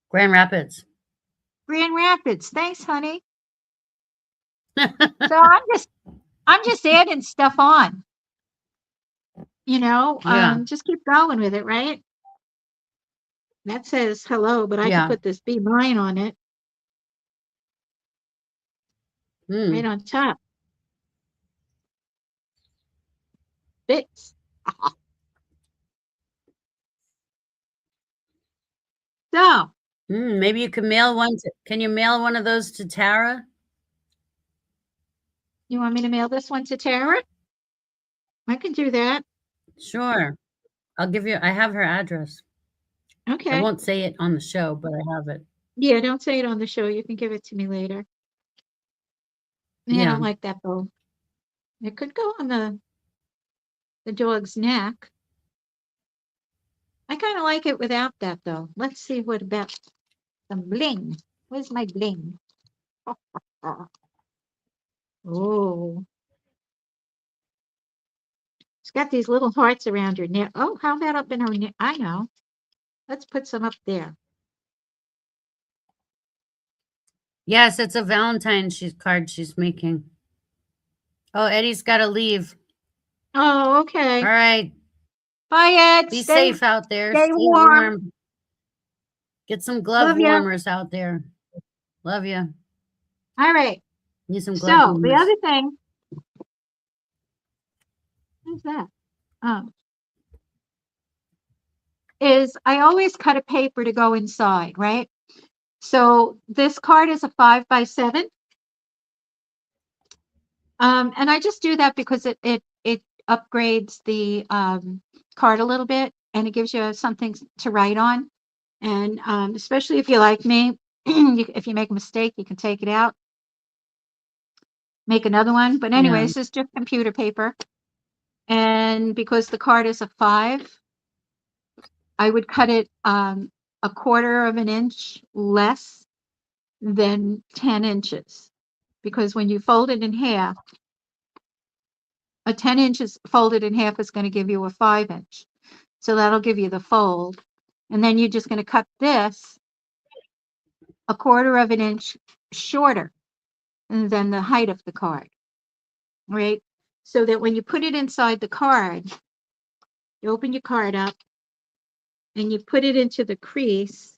Grand Rapids. Grand Rapids. Thanks, honey. So I'm just adding stuff on, Yeah. just keep going with it, right? That says hello, but I could Yeah. put this Be Mine on it right Mm. on top. Fits. So Maybe you can mail one to, can you mail one of those to Tara? you want me to mail this one to Tara? I can do that. Sure. I have her address. I Okay. won't say it on the show, but I have it. Yeah, don't say it on the show. You can give it to me later. Yeah, I don't Yeah. like that bow. It could go on the dog's neck. I kind of like it without that though. Let's see what about some bling. Where's my bling? Oh, it's got these little hearts around her neck. Oh, how about up in her neck? I know. Let's put some up there. Yes, it's a Valentine card she's making. Oh, Eddie's got to leave. Oh, All okay. right. Bye, Ed. Be safe out there. Stay Stay warm. warm. Get some glove Love ya. warmers out there. Love you. All right. Need some glove So the warmers. other thing, what's that? Is I always cut a paper to go inside, right? So this card is a 5x7. And I just do that because it upgrades the card a little bit, and it gives you something to write on. And especially if you like me, if you make a mistake, you can take it out, make another one. But anyway, Yeah. this is just computer paper. And because the card is a 5, I would cut it a 1/4 of an inch less than 10 inches. Because when you fold it in half, a 10 inches folded in half is going to give you a 5 inch. So that'll give you the fold. And then you're just going to cut this a 1/4 of an inch shorter than the height of the card, right? So that when you put it inside the card, you open your card up and you put it into the crease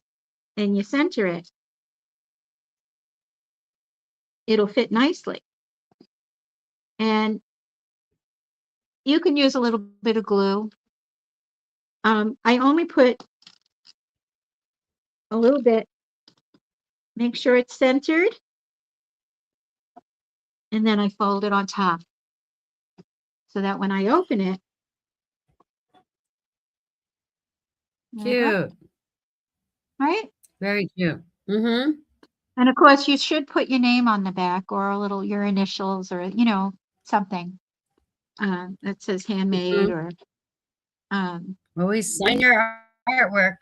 and you center it, it'll fit nicely. And you can use a little bit of glue. I only put a little bit, make sure it's centered, and then I fold it on top so that when I open it, Cute. right? Very cute. Mm-hmm. And of course, you should put your name on the back or a little your initials or something that says handmade Mm-hmm. or Always sign your artwork.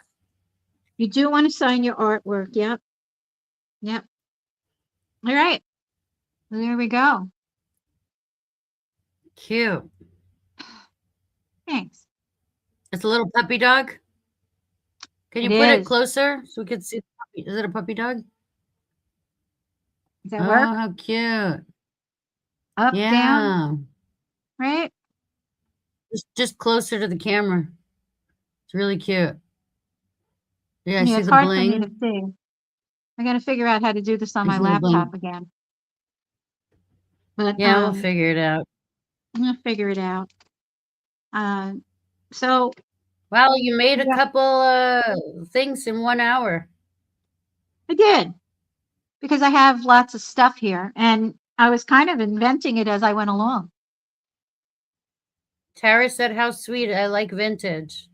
you do want to sign your artwork. Yep. Yep. All right. There we go. Cute. Thanks. It's a little puppy dog. Can It you put it is. closer so we can see the puppy? Is it a puppy dog? Does that Oh, work? how cute. Up, down, Yeah. right? Just closer to the camera. It's really cute. Yeah, I Yeah, see it's the hard for me to bling. see. I got to figure out how to do this on I my see the laptop bling. again. But Yeah, we'll figure it out. I'm gonna figure it out. Um, so Wow, you made a yeah, couple things in 1 hour. I did because I have lots of stuff here, and I was kind of inventing it as I went along. Tara said, "How sweet! I like vintage.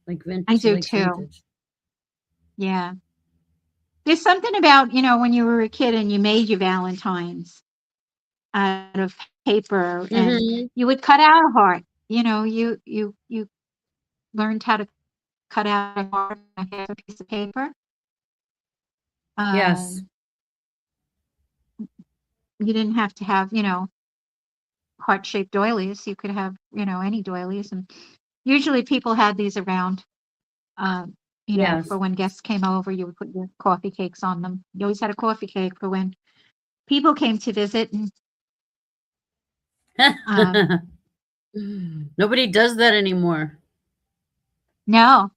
Like I she do likes too. vintage." Yeah. There's something about, when you were a kid and you made your Valentines out of paper and Mm-hmm. you would cut out a heart. You learned how to cut out a heart on a half a piece of paper. Yes. You didn't have to have, heart-shaped doilies. You could have, any doilies. And usually people had these around, for Yes. when guests came over, you would put your coffee cakes on them. You always had a coffee cake for when people came to visit. And um, Nobody does that anymore. no,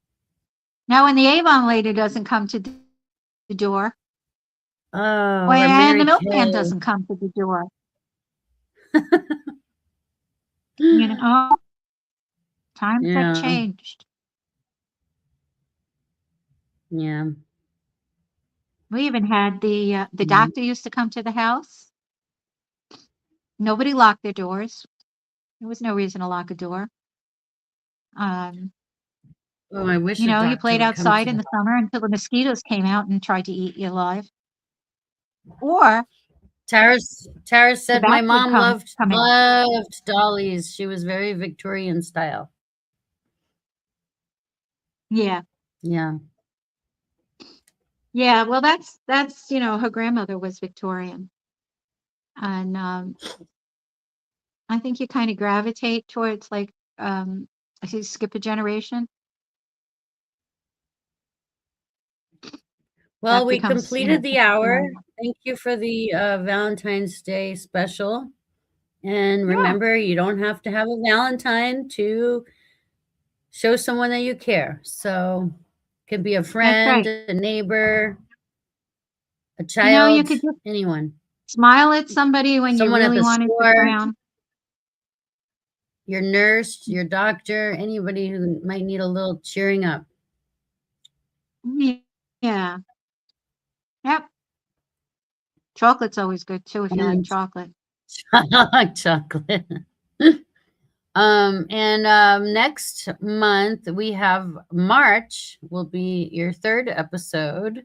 now when the Avon lady doesn't come to the door, Oh, or when the Mary milkman Kay. doesn't come to the door, oh, times have Yeah. changed. Yeah. We even had the Mhm. doctor used to come to the house. Nobody locked their doors. There was no reason to lock a door. Um, Oh, I wish a you doctor played would come outside to in the the summer until the mosquitoes came out and tried to eat you alive. Or Tara the said my bat would mom come in. loved dollies. She was very Victorian style. Yeah. Yeah. Yeah. Well, that's her grandmother was Victorian, and I think you kind of gravitate towards like I see skip a generation. Well, That we becomes completed the hour. Victorian. Thank you for the Valentine's Day special. And Yeah, remember, you don't have to have a Valentine to show someone that you care. So it could be a that's friend, right. a neighbor, a You child, could just anyone. smile at somebody when you Someone at really the wanted to store, frown. your nurse, your doctor, anybody who might need a little cheering up. Yeah. Yep. Chocolate's always good too if you like And chocolate. Chocolate. And next month we have March will be your third episode.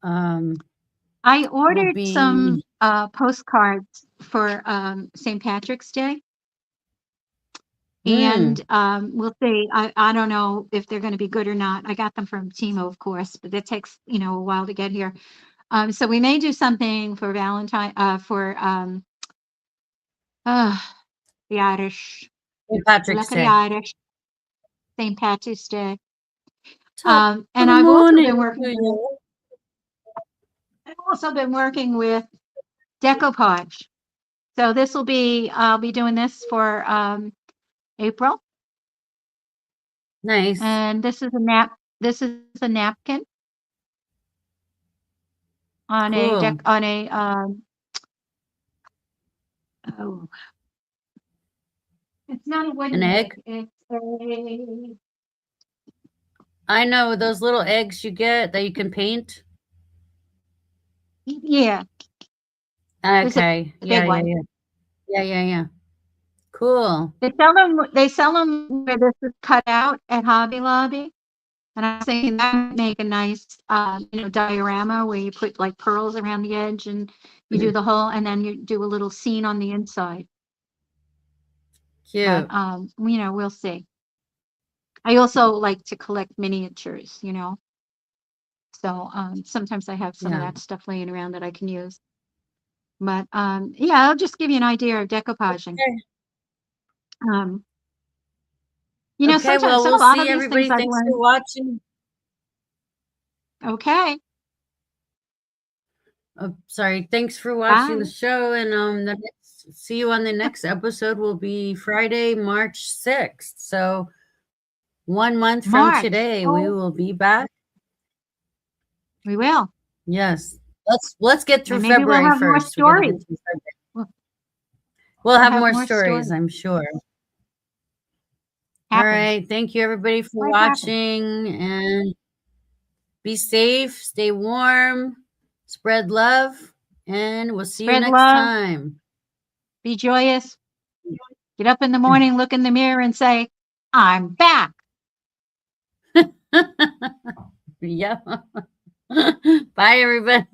I Will ordered some be postcards for St. Patrick's Day, mm, and we'll see. I don't know if they're going to be good or not. I got them from Timo, of course, but it takes a while to get here. So we may do something for Valentine for uh, the Irish, St. Patrick's luck of the Day. Irish, St. Patrick's Day. Top of And the I've also morning been to you. with decoupage. So this will be I'll be doing this for April, Nice. and this is a napkin on a deck Cool. on a oh, it's not a An wooden egg. egg. It's a I know those little eggs you get that you can paint. yeah. It's a Okay. big Yeah, yeah, one. yeah. Yeah, yeah, yeah. Cool. They sell them. They sell them where this is cut out at Hobby Lobby. And I was thinking that would make a nice, diorama where you put like pearls around the edge and you do the whole, and then you do a little scene on the inside. But, Cute. we'll see. I also like to collect miniatures, So, sometimes I have some of Yeah. that stuff laying around that I can use. But, yeah, I'll just give you an idea of decoupaging. Okay. Um, Okay, well, sometimes we'll a lot of see these things everybody. I've Thanks for learned. watching. Okay, Oh, sorry. Thanks for watching the bye. show. And see you on the next episode will be Friday, March 6th. So 1 month from March. today, we Oh, will be back. we will. Yes. Let's get through And maybe we'll February have more 1st. We gotta get stories. through February. We'll We'll we'll have have more more stories, stories. I'm sure. All Happens. right. Thank you everybody for Life happens. watching, and be safe, stay warm, spread love, and we'll see you Spread next love. time. Be joyous. Get up in the morning, look in the mirror, and say, I'm back. Yeah. Bye, everybody.